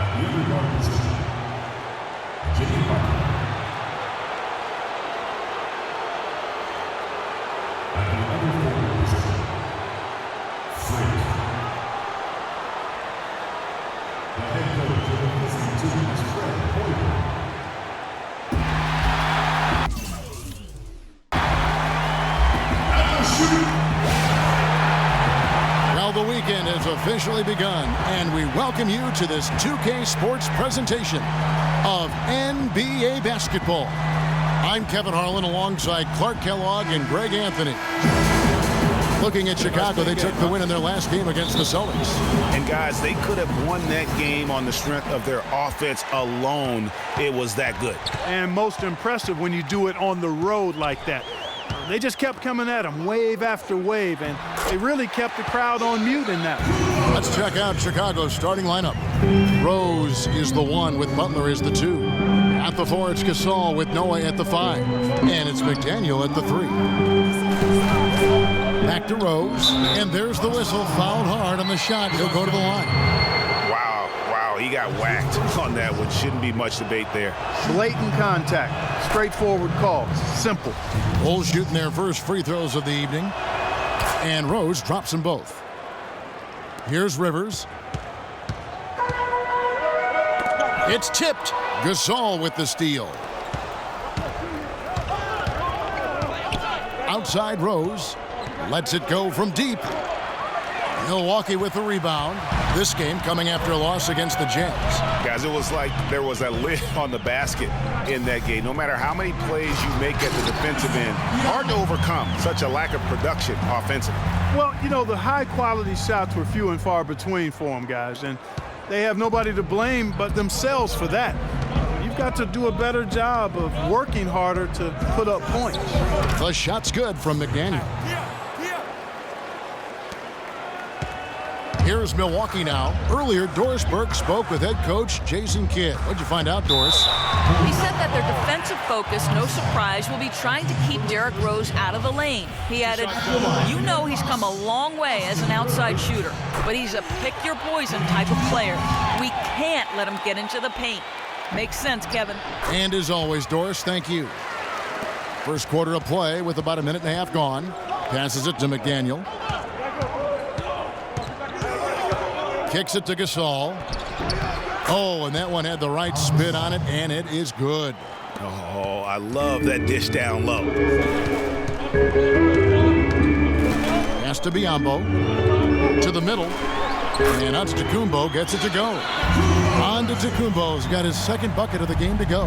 At the other guard position, Jimmy Butler. At the other forward position, Frank. The head coach of the visiting team is Fred Hoiberg. Well, the weekend has officially begun, and we welcome you to this 2K Sports presentation of NBA basketball. I'm Kevin Harlan alongside Clark Kellogg and Greg Anthony. Looking at Chicago, they took the win in their last game against the Celtics. And guys, they could have won that game on the strength of their offense alone. It was that good. And most impressive when you do it on the road like that. They just kept coming at them wave after wave, and they really kept the crowd on mute in that one. Let's check out Chicago's starting lineup. Rose is the 1 with Butler as the 2. At the 4, it's Gasol with Noah at the 5. And it's McDaniel at the 3. Back to Rose, and there's the whistle. Fouled hard on the shot. He'll go to the line. Wow, he got whacked on that one. Shouldn't be much debate there. Blatant contact, straightforward call, simple. Bulls shooting their first free throws of the evening. And Rose drops them both. Here's Rivers. It's tipped. Gasol with the steal. Outside Rose. Lets it go from deep. Milwaukee with the rebound. This game coming after a loss against the Jazz. Guys, it was like there was a lid on the basket in that game. No matter how many plays you make at the defensive end, hard to overcome such a lack of production offensively. Well, you know, the high-quality shots were few and far between for them, guys, and they have nobody to blame but themselves for that. You've got to do a better job of working harder to put up points. The shot's good from McDaniel. Here's Milwaukee now. Earlier, Doris Burke spoke with head coach Jason Kidd. What'd you find out, Doris? He said that their defensive focus, no surprise, will be trying to keep Derrick Rose out of the lane. He added, you know he's come a long way as an outside shooter, but he's a pick-your-poison type of player. We can't let him get into the paint. Makes sense, Kevin. And as always, Doris, thank you. First quarter of play with about a minute and a half gone. Passes it to McDaniel. Kicks it to Gasol. Oh, and that one had the right spin on it, and it is good. Oh, I love that dish down low. Pass to Biyombo. To the middle. And Antetokounmpo gets it to go. On to Antetokounmpo's got his second bucket of the game to go.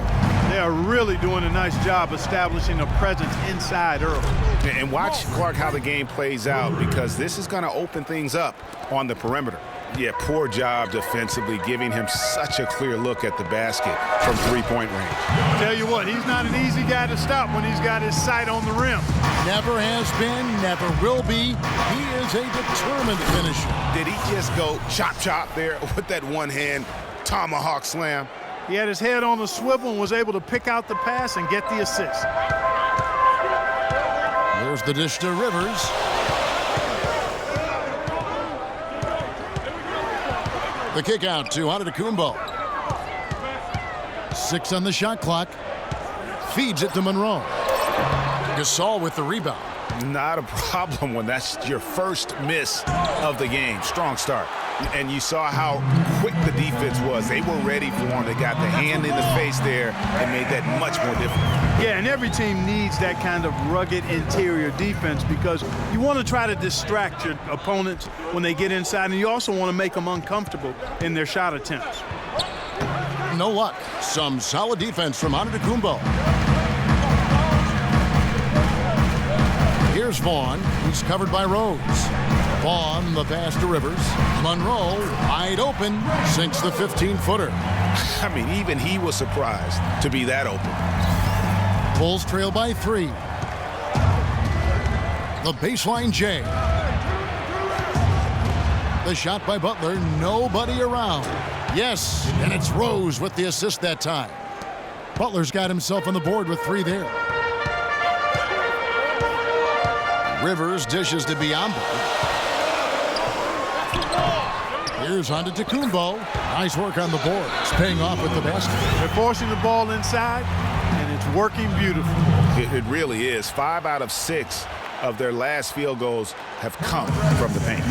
They are really doing a nice job establishing a presence inside early. And watch, Clark, how the game plays out, because this is going to open things up on the perimeter. Yeah, poor job defensively, giving him such a clear look at the basket from three-point range. Tell you what, he's not an easy guy to stop when he's got his sight on the rim. Never has been, never will be. He is a determined finisher. Did he just go chop there with that one-hand tomahawk slam? He had his head on a swivel and was able to pick out the pass and get the assist. There's the dish to Rivers. The kick out to Antetokounmpo. 6 on the shot clock. Feeds it to Monroe. Gasol with the rebound. Not a problem when that's your first miss of the game. Strong start. And you saw how quick the defense was. They were ready for him. They got the hand in the face there and made that much more difficult. Yeah, and every team needs that kind of rugged interior defense because you want to try to distract your opponents when they get inside, and you also want to make them uncomfortable in their shot attempts. No luck. Some solid defense from Antetokounmpo. Here's Vaughn. He's covered by Rose. Vaughn, the pass to Rivers. Monroe, wide open, sinks the 15-footer. I mean, even he was surprised to be that open. Bulls trail by 3. The baseline J. The shot by Butler, nobody around. Yes, and it's Rose with the assist that time. Butler's got himself on the board with 3 there. Rivers dishes to Biyombo. Here's Antetokounmpo. Nice work on the board. It's paying off with the basket. They're forcing the ball inside, and it's working beautifully. It really is. 5 out of 6 of their last field goals have come from the paint.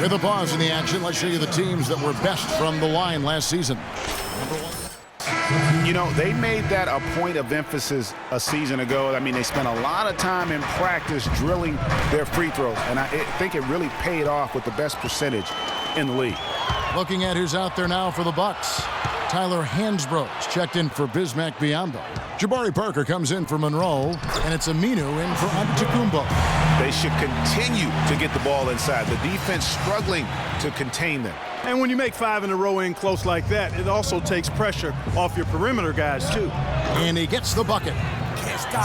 With a pause in the action, let's show you the teams that were best from the line last season. Number 1. You know, they made that a point of emphasis a season ago. I mean, they spent a lot of time in practice drilling their free throws, and I think it really paid off with the best percentage in the league. Looking at who's out there now for the Bucks. Tyler Hansbrough's checked in for Bismack Biyombo. Jabari Parker comes in for Monroe, and it's Aminu in for Antetokounmpo. They should continue to get the ball inside. The defense struggling to contain them. And when you make 5 in a row in close like that, it also takes pressure off your perimeter guys, too. And he gets the bucket.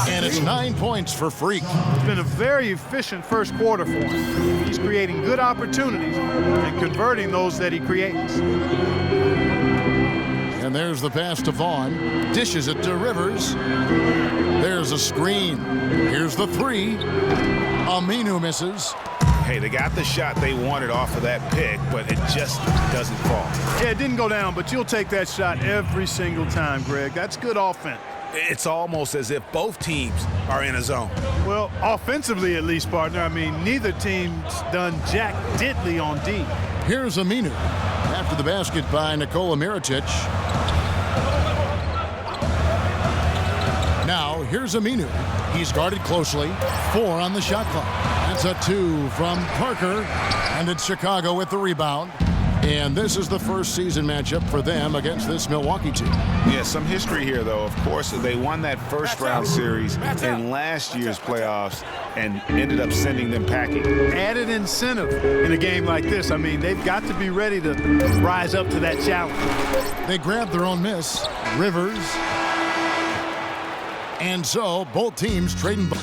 And it's 9 points for Freak. It's been a very efficient first quarter for him. He's creating good opportunities and converting those that he creates. And there's the pass to Vaughn. Dishes it to Rivers. There's a screen. Here's the 3. Aminu misses. Hey, they got the shot they wanted off of that pick, but it just doesn't fall. Yeah, it didn't go down, but you'll take that shot every single time, Greg. That's good offense. It's almost as if both teams are in a zone. Well, offensively at least, partner. I mean, neither team's done jack diddly on D. Here's Aminu. After the basket by Nikola Mirotic. Now, here's Aminu. He's guarded closely. 4 on the shot clock. That's a 2 from Parker. And it's Chicago with the rebound. And this is the first season matchup for them against this Milwaukee team. Yeah, some history here, though. Of course, they won that first-round series in last year's playoffs and ended up sending them packing. Added incentive in a game like this. I mean, they've got to be ready to rise up to that challenge. They grabbed their own miss. Rivers. And so, both teams trading. Come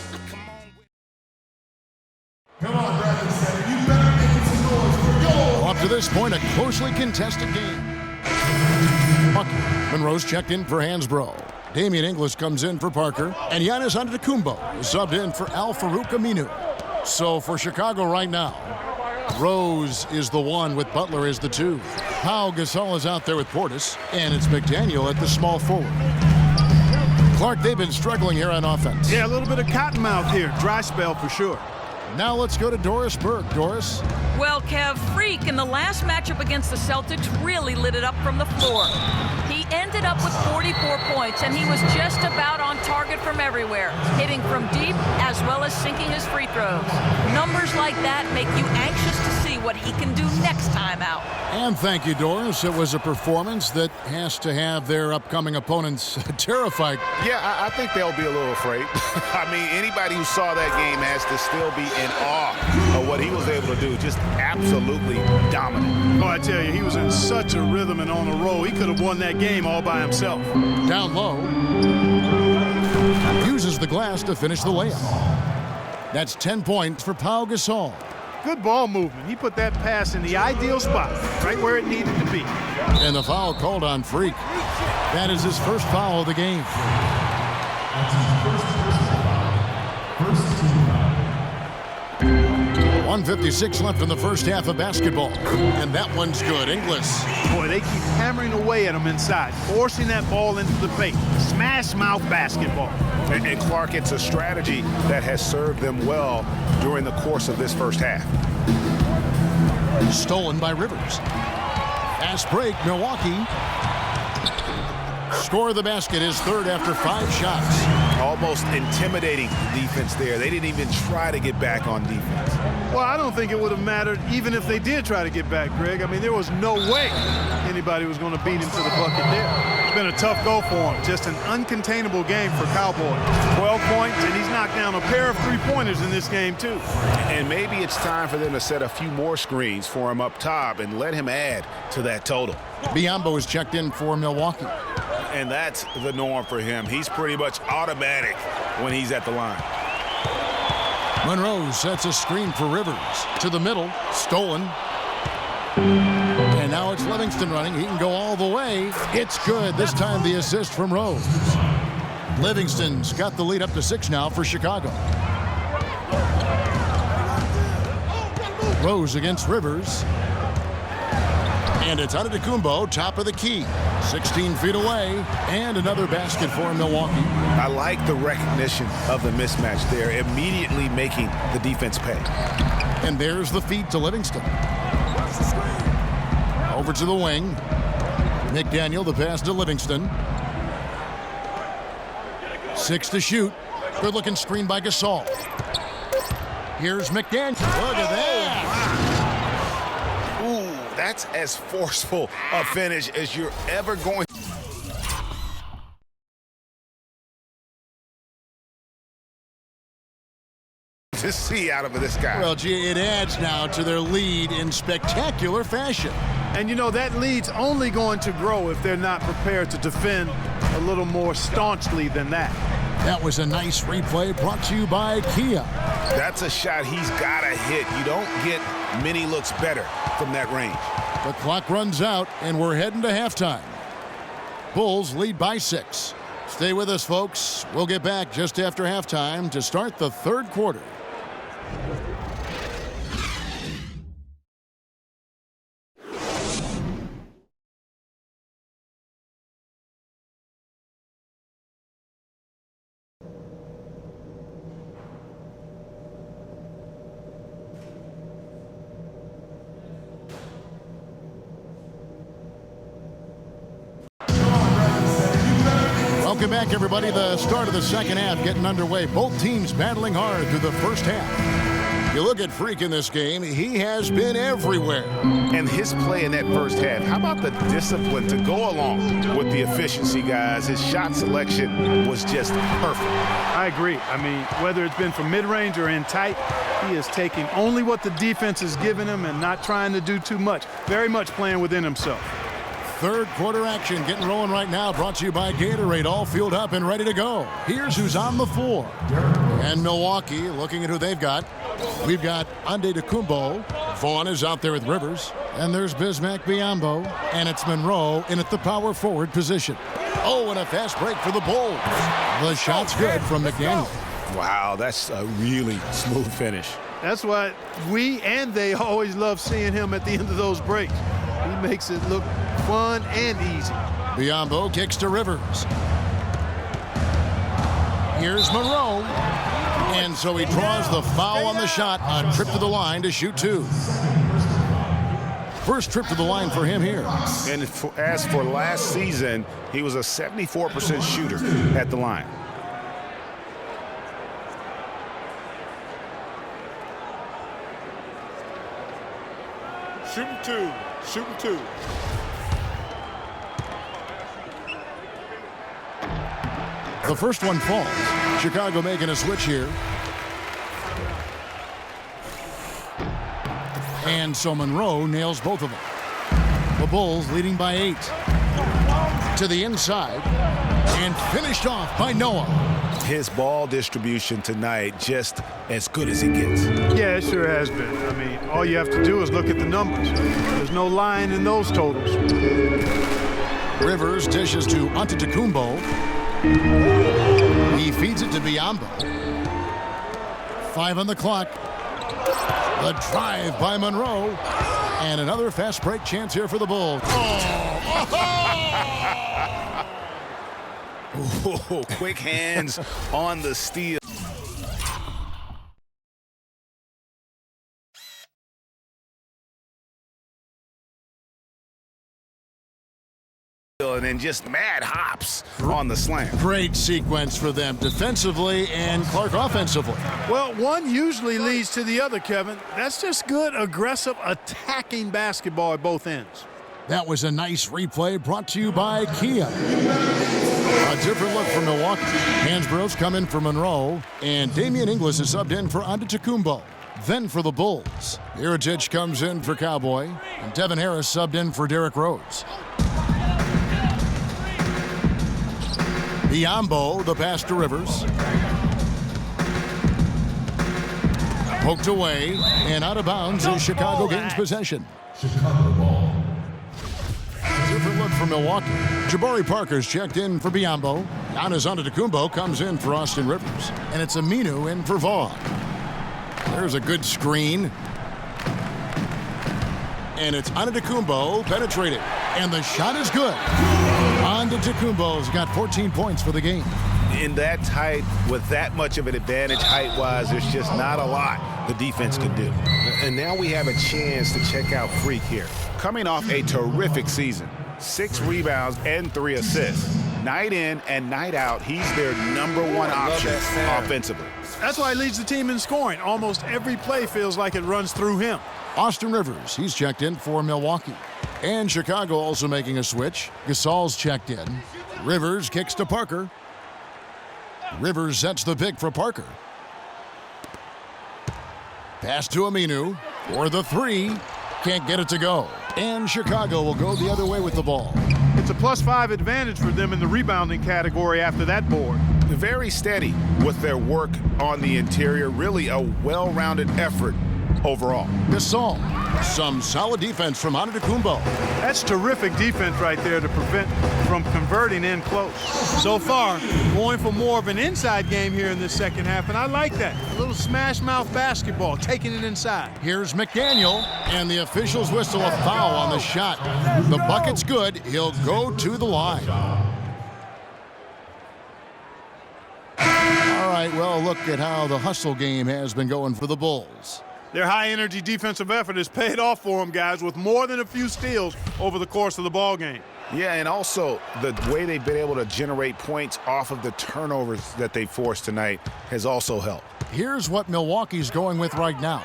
on, Bradley Center. You better make some noise for yours. Up to this point, a closely contested game. Monroe's checked in for Hansbrough. Damian Inglis comes in for Parker. And Giannis Antetokounmpo is subbed in for Al-Farouq Aminu. So for Chicago right now, Rose is the 1 with Butler as the 2. Pau Gasol is out there with Portis. And it's McDaniel at the small forward. Clark, they've been struggling here on offense. Yeah, a little bit of cottonmouth here. Dry spell for sure. Now let's go to Doris Burke. Doris? Well, Kev, Freak in the last matchup against the Celtics really lit it up from the floor. He ended up with 44 points, and he was just about on target from everywhere, hitting from deep as well as sinking his free throws. Numbers like that make you anxious to see what he can do next time out. And thank you, Doris. It was a performance that has to have their upcoming opponents terrified. Yeah, I think they'll be a little afraid. I mean, anybody who saw that game has to still be in awe of what he was able to do. Just absolutely dominant. Oh, I tell you, he was in such a rhythm and on a roll. He could have won that game all by himself. Down low. Uses the glass to finish the layup. That's 10 points for Pau Gasol. Good ball movement. He put that pass in the ideal spot, right where it needed to be. And the foul called on Freak. That is his first foul of the game. First team foul. 1:56 left in the first half of basketball. And that one's good. Inglis. Boy, they keep hammering away at him inside, forcing that ball into the paint. Smash mouth basketball. And Clark, it's a strategy that has served them well during the course of this first half. Stolen by Rivers. Fast break, Milwaukee. Score of the basket is third after 5 shots. Almost intimidating defense there. They didn't even try to get back on defense. Well, I don't think it would have mattered even if they did try to get back, Greg. I mean, there was no way anybody was going to beat him to the bucket there. It's been a tough go for him. Just an uncontainable game for Cowboys. 12 points, and he's knocked down a pair of 3-pointers in this game, too. And maybe it's time for them to set a few more screens for him up top and let him add to that total. Biyombo is checked in for Milwaukee. And that's the norm for him. He's pretty much automatic when he's at the line. Monroe sets a screen for Rivers. To the middle. Stolen. And now it's left. Livingston running. He can go all the way. It's good. This time the assist from Rose. Livingston's got the lead up to 6 now for Chicago. Rose against Rivers. And it's Antetokounmpo, top of the key. 16 feet away, and another basket for Milwaukee. I like the recognition of the mismatch there, immediately making the defense pay. And there's the feed to Livingston. Over to the wing. McDaniel, the pass to Livingston. 6 to shoot. Good looking screen by Gasol. Here's McDaniel. Look at that. Ooh, that's as forceful a finish as you're ever going to see out of this guy. Well, gee, it adds now to their lead in spectacular fashion. And, you know, that lead's only going to grow if they're not prepared to defend a little more staunchly than that. That was a nice replay brought to you by Kia. That's a shot he's got to hit. You don't get many looks better from that range. The clock runs out, and we're heading to halftime. Bulls lead by 6. Stay with us, folks. We'll get back just after halftime to start the third quarter. Welcome back, everybody. The start of the second half getting underway. Both teams battling hard through the first half. You look at Freak in this game, he has been everywhere. And his play in that first half, how about the discipline to go along with the efficiency, guys? His shot selection was just perfect. I agree. I mean, whether it's been from mid-range or in tight, he is taking only what the defense is giving him and not trying to do too much. Very much playing within himself. Third quarter action getting rolling right now, brought to you by Gatorade, all fueled up and ready to go. Here's who's on the floor. And Milwaukee, looking at who they've got. We've got Antetokounmpo. Vaughn is out there with Rivers. And there's Bismack Biyombo. And it's Monroe in at the power forward position. Oh, and a fast break for the Bulls. The shot's good from McDaniel. Wow, that's a really smooth finish. That's why we and they always love seeing him at the end of those breaks. He makes it look fun and easy. Biyombo kicks to Rivers. Here's Monroe. And so he draws the foul on the shot. A trip to the line to shoot 2. First trip to the line for him here. And as for last season, he was a 74% shooter at the line. Shooting 2. Shooting 2. The first one falls. Chicago making a switch here. And so Monroe nails both of them. The Bulls leading by 8. To the inside. And finished off by Noah. His ball distribution tonight just as good as it gets. Yeah, it sure has been. I mean, all you have to do is look at the numbers. There's no line in those totals. Rivers dishes to Antetokounmpo. He feeds it to Biyombo. 5 on the clock. The drive by Monroe. And another fast break chance here for the Bulls. Oh, quick hands on the steal. And then just mad hops on the slam. Great sequence for them defensively and Clark offensively. Well, one usually leads to the other, Kevin. That's just good, aggressive, attacking basketball at both ends. That was a nice replay brought to you by Kia. A different look for Milwaukee. Hansborough's come in for Monroe, and Damian Inglis is subbed in for Antetokounmpo. Then for the Bulls, Iritic comes in for Cowboy, and Devin Harris subbed in for Derrick Rose. Biyombo, the pass to Rivers. Poked away, and out of bounds as Chicago gains possession. Chicago ball. different look for Milwaukee. Jabari Parker's checked in for Biyombo. Giannis Antetokounmpo comes in for Austin Rivers. And it's Aminu in for Vaughn. There's a good screen. And it's Antetokounmpo penetrating. And the shot is good. Antetokounmpo's got 14 points for the game. In that tight, with that much of an advantage height-wise, there's just not a lot the defense can do. And now we have a chance to check out Freak here. Coming off a terrific season, 6 rebounds and 3 assists. Night in and night out, he's their #1 option offensively. That's why he leads the team in scoring. Almost every play feels like it runs through him. Austin Rivers, he's checked in for Milwaukee. And Chicago also making a switch. Gasol's checked in. Rivers kicks to Parker. Rivers sets the pick for Parker. Pass to Aminu for the 3. Can't get it to go. And Chicago will go the other way with the ball. It's a +5 advantage for them in the rebounding category after that board. Very steady with their work on the interior. Really a well-rounded effort overall. Gasol, some solid defense from Antetokounmpo. That's terrific defense right there to prevent from converting in close. So far, going for more of an inside game here in this second half, and I like that. A little smash mouth basketball, taking it inside. Here's McDaniel, and the officials whistle a foul on the shot. The bucket's good. He'll go to the line. All right, well, look at how the hustle game has been going for the Bulls. Their high-energy defensive effort has paid off for them, guys, with more than a few steals over the course of the ball game. Yeah, and also the way they've been able to generate points off of the turnovers that they forced tonight has also helped. Here's what Milwaukee's going with right now.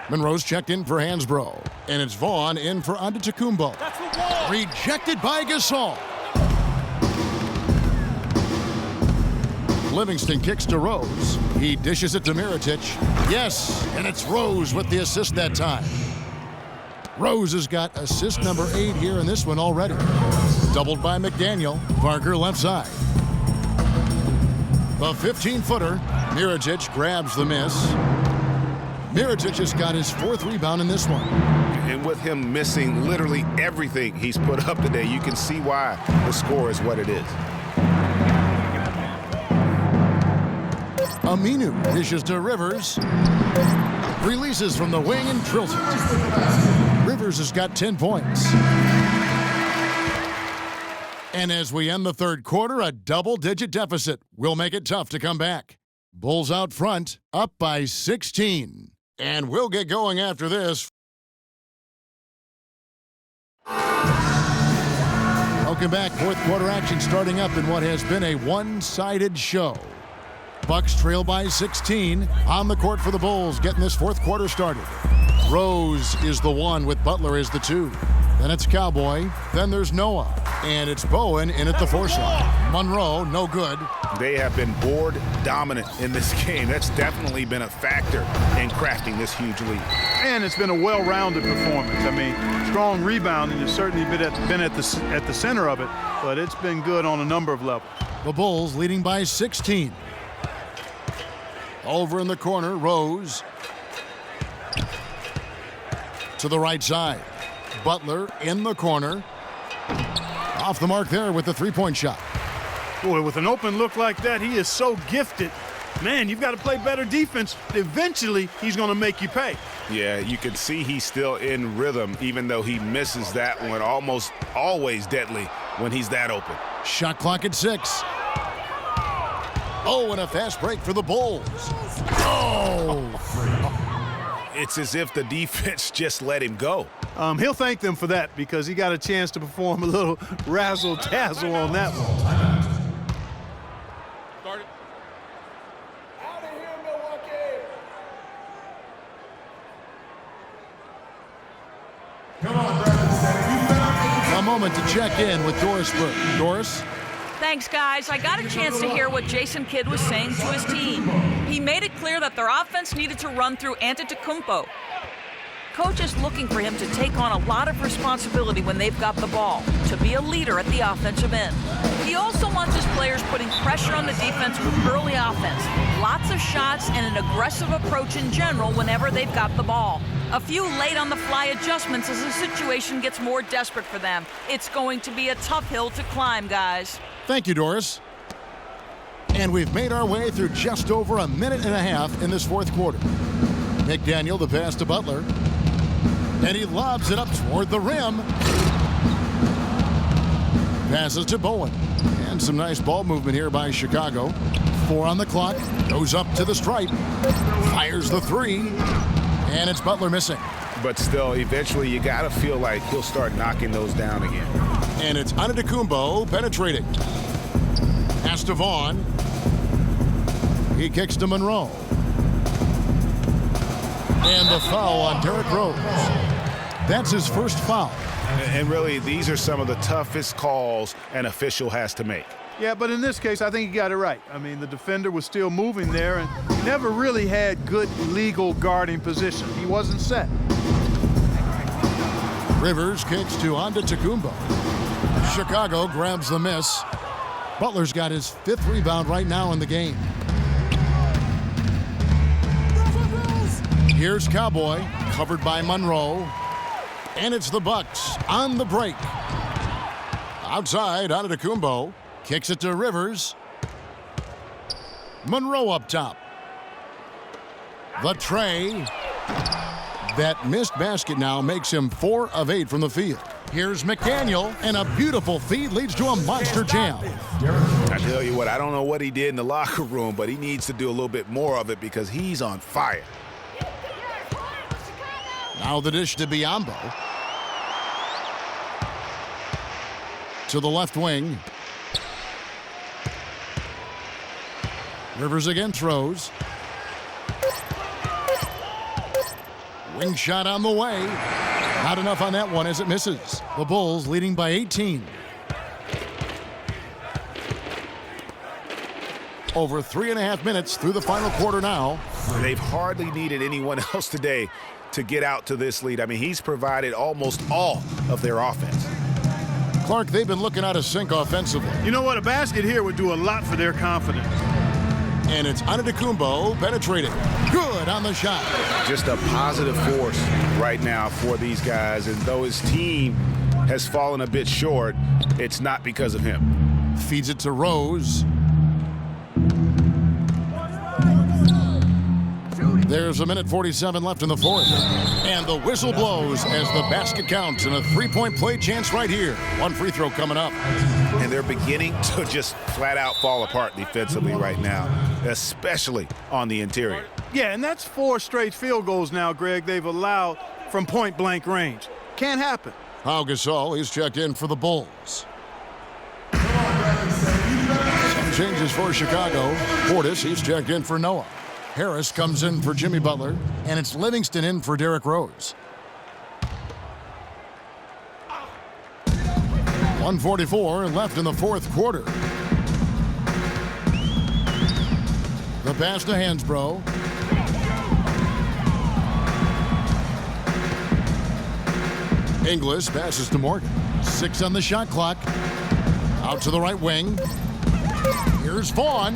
Monroe's checked in for Hansbrough, and it's Vaughn in for Antetokounmpo. Rejected by Gasol. Livingston kicks to Rose. He dishes it to Mirotic. Yes, and it's Rose with the assist that time. Rose has got assist number 8 here in this one already. Doubled by McDaniel. Parker left side. The 15-footer. Mirotic grabs the miss. Mirotic has got his 4th rebound in this one. And with him missing literally everything he's put up today, you can see why the score is what it is. Aminu dishes to Rivers. Releases from the wing and drills it. Rivers has got 10 points. And as we end the third quarter, a double-digit deficit will make it tough to come back. Bulls out front, up by 16. And we'll get going after this. Welcome back. Fourth quarter action starting up in what has been a one-sided show. Bucks trail by 16 on the court for the Bulls, getting this fourth quarter started. Rose is the 1 with Butler as the 2. Then it's Cowboy. Then there's Noah. And it's Bowen in at the 4 slot. Monroe, no good. They have been board dominant in this game. That's definitely been a factor in crafting this huge lead. And it's been a well-rounded performance. I mean, strong rebounding has certainly been at the center of it, but it's been good on a number of levels. The Bulls leading by 16. Over in the corner, Rose. To the right side. Butler in the corner. Off the mark there with the 3-point shot. Boy, with an open look like that, he is so gifted. Man, you've got to play better defense. Eventually, he's going to make you pay. Yeah, you can see he's still in rhythm, even though he misses that one almost always deadly when he's that open. Shot clock at 6. Oh, and a fast break for the Bulls. Oh! It's as if the defense just let him go. He'll thank them for that because he got a chance to perform a little razzle-dazzle on that one. A moment to check in with Doris Burke. Doris? Thanks, guys. I got a chance to hear what Jason Kidd was saying to his team. He made it clear that their offense needed to run through Antetokounmpo. Coach is looking for him to take on a lot of responsibility when they've got the ball, to be a leader at the offensive end. He also wants his players putting pressure on the defense with early offense, lots of shots, and an aggressive approach in general whenever they've got the ball. A few late on the fly adjustments as the situation gets more desperate for them. It's going to be a tough hill to climb, guys. Thank you, Doris. And we've made our way through just over a minute and a half in this fourth quarter. McDaniel, the pass to Butler. And he lobs it up toward the rim. Passes to Bowen. And some nice ball movement here by Chicago. 4 on the clock. Goes up to the stripe. Fires the 3. And it's Butler missing. But still, eventually you got to feel like he'll start knocking those down again. And it's Antetokounmpo penetrating. Pass to Vaughn. He kicks to Monroe. And the foul on Derrick Rose. That's his first foul. And really, these are some of the toughest calls an official has to make. Yeah, but in this case, I think he got it right. I mean, the defender was still moving there, and he never really had good legal guarding position. He wasn't set. Rivers kicks to Antetokounmpo. Chicago grabs the miss. Butler's got his 5th rebound right now in the game. Here's Cowboy, covered by Monroe. And it's the Bucks on the break. Outside, Antetokounmpo kicks it to Rivers. Monroe up top. The tray. That missed basket now makes him 4 of 8 from the field. Here's McDaniel, and a beautiful feed leads to a monster jam. I tell you what, I don't know what he did in the locker room, but he needs to do a little bit more of it because he's on fire. Now the dish to Biyombo. To the left wing. Rivers again throws. Wing shot on the way. Not enough on that one as it misses. The Bulls leading by 18. Over 3.5 minutes through the final quarter now. They've hardly needed anyone else today to get out to this lead. I mean, he's provided almost all of their offense. Clark, they've been looking out of sync offensively. You know what? A basket here would do a lot for their confidence. And it's Antetokounmpo penetrating. Good on the shot. Just a positive force right now for these guys. And though his team has fallen a bit short, it's not because of him. Feeds it to Rose. There's 1:47 left in the fourth. And the whistle blows as the basket counts and a 3-point play chance right here. One free throw coming up. And they're beginning to just flat out fall apart defensively right now, especially on the interior. Yeah, and that's 4 straight field goals now, Greg, they've allowed from point-blank range. Can't happen. Pau Gasol, he's checked in for the Bulls. Some changes for Chicago. Portis, he's checked in for Noah. Harris comes in for Jimmy Butler, and it's Livingston in for Derrick Rose. 1:44 left in the fourth quarter. The pass to Hansbrough. Inglis passes to Morgan. 6 on the shot clock. Out to the right wing. Here's Vaughn.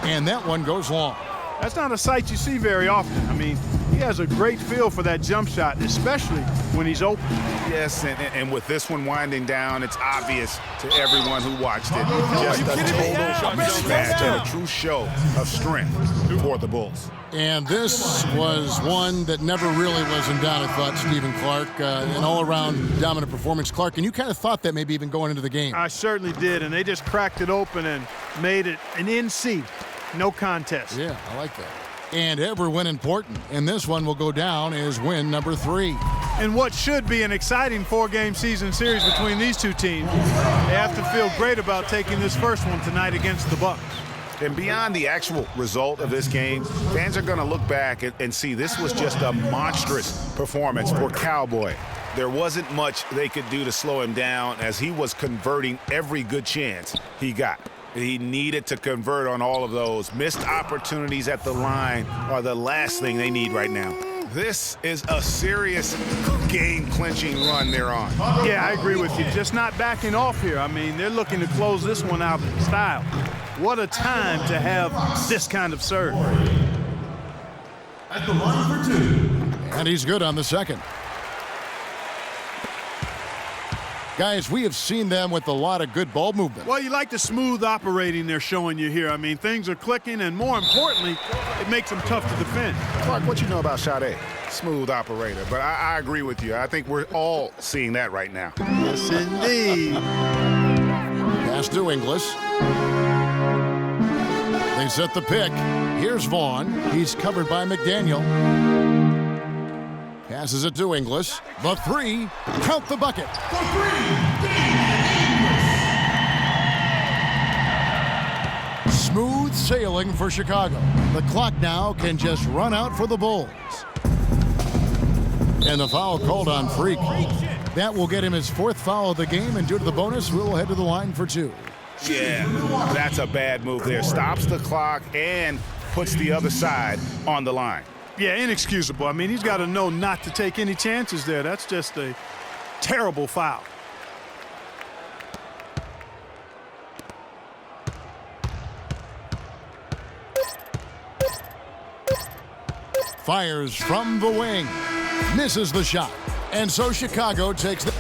And that one goes long. That's not a sight you see very often. I mean, he has a great feel for that jump shot, especially when he's open. Yes, and with this one winding down, it's obvious to everyone who watched it. Just a total mismatch and a true show of strength for the Bulls. And this was one that never really was in doubt, I thought, Stephen Clark. An all-around dominant performance. Clark, and you kind of thought that maybe even going into the game. I certainly did, and they just cracked it open and made it an NC. No contest. Yeah, I like that. And every win important. And this one will go down as win number 3. And what should be an exciting 4-game season series between these two teams, they have to feel great about taking this first one tonight against the Bucks. And beyond the actual result of this game, fans are going to look back and see this was just a monstrous performance for Cowboy. There wasn't much they could do to slow him down as he was converting every good chance he got. He needed to convert on all of those. Missed opportunities at the line are the last thing they need right now. This is a serious game-clinching run they're on. Yeah, I agree with you. Just not backing off here. I mean, they're looking to close this one out in style. What a time to have this kind of serve. At the line for 2. And he's good on the second. Guys, we have seen them with a lot of good ball movement. Well, you like the smooth operating they're showing you here. I mean, things are clicking, and more importantly, it makes them tough to defend. Clark, what you know about Sade? Smooth operator, but I agree with you. I think we're all seeing that right now. Yes, indeed. Pass to Inglis. They set the pick. Here's Vaughn. He's covered by McDaniel. Passes it to Inglis. The three. Count the bucket. Smooth sailing for Chicago. The clock now can just run out for the Bulls. And the foul called on Freak. That will get him his 4th foul of the game, and due to the bonus, we'll head to the line for 2. Yeah, that's a bad move there. Stops the clock and puts the other side on the line. Yeah, inexcusable. I mean, he's got to know not to take any chances there. That's just a terrible foul. Fires from the wing. Misses the shot. And so Chicago takes the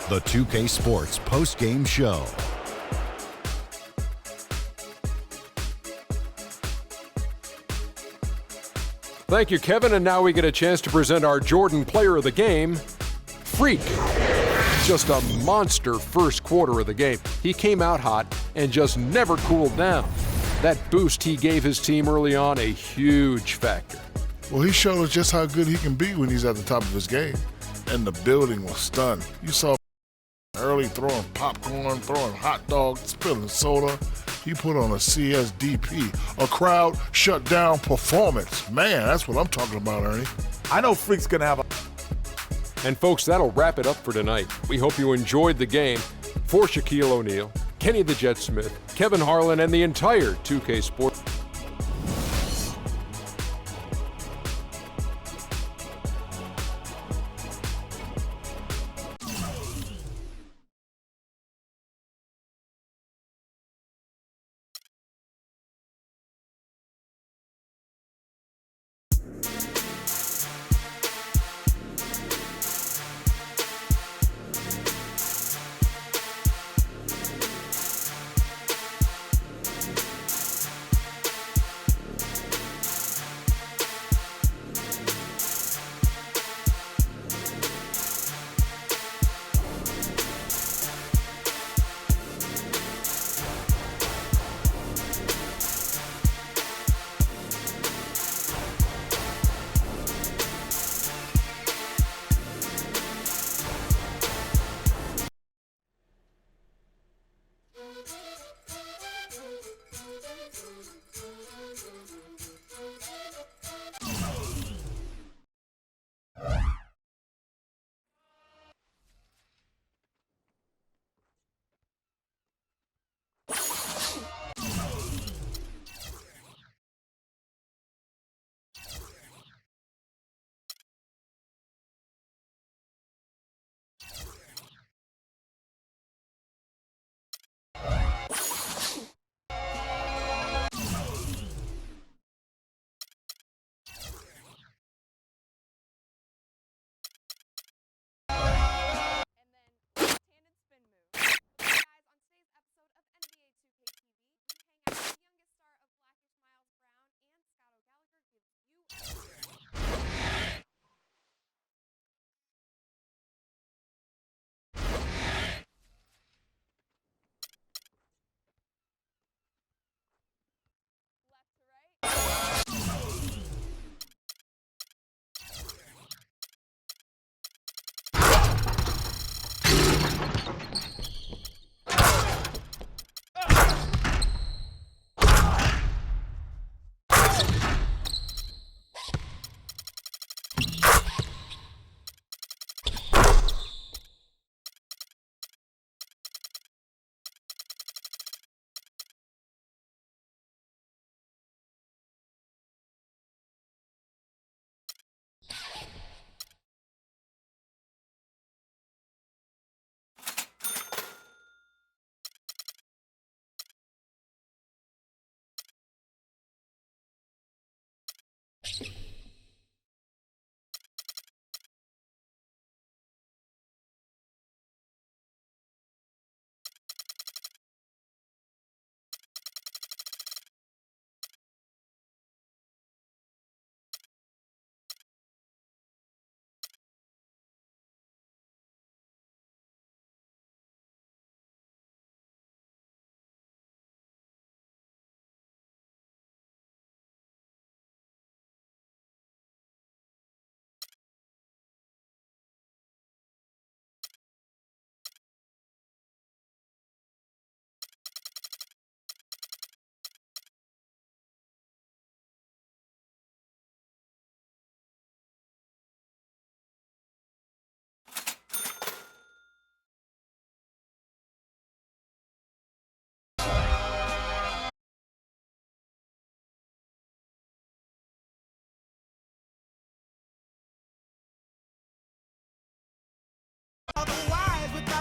2K Sports post-game show. Thank you, Kevin. And now we get a chance to present our Jordan Player of the Game, Freak. Just a monster first quarter of the game. He came out hot and just never cooled down. That boost he gave his team early on, a huge factor. Well, he showed us just how good he can be when he's at the top of his game. And the building was stunned. You saw early throwing popcorn, throwing hot dogs, spilling soda. He put on a CSDP, a crowd shutdown performance. Man, that's what I'm talking about, Ernie. I know Freak's going to have a... And folks, that'll wrap it up for tonight. We hope you enjoyed the game. For Shaquille O'Neal, Kenny the Jet Smith, Kevin Harlan, and the entire 2K Sports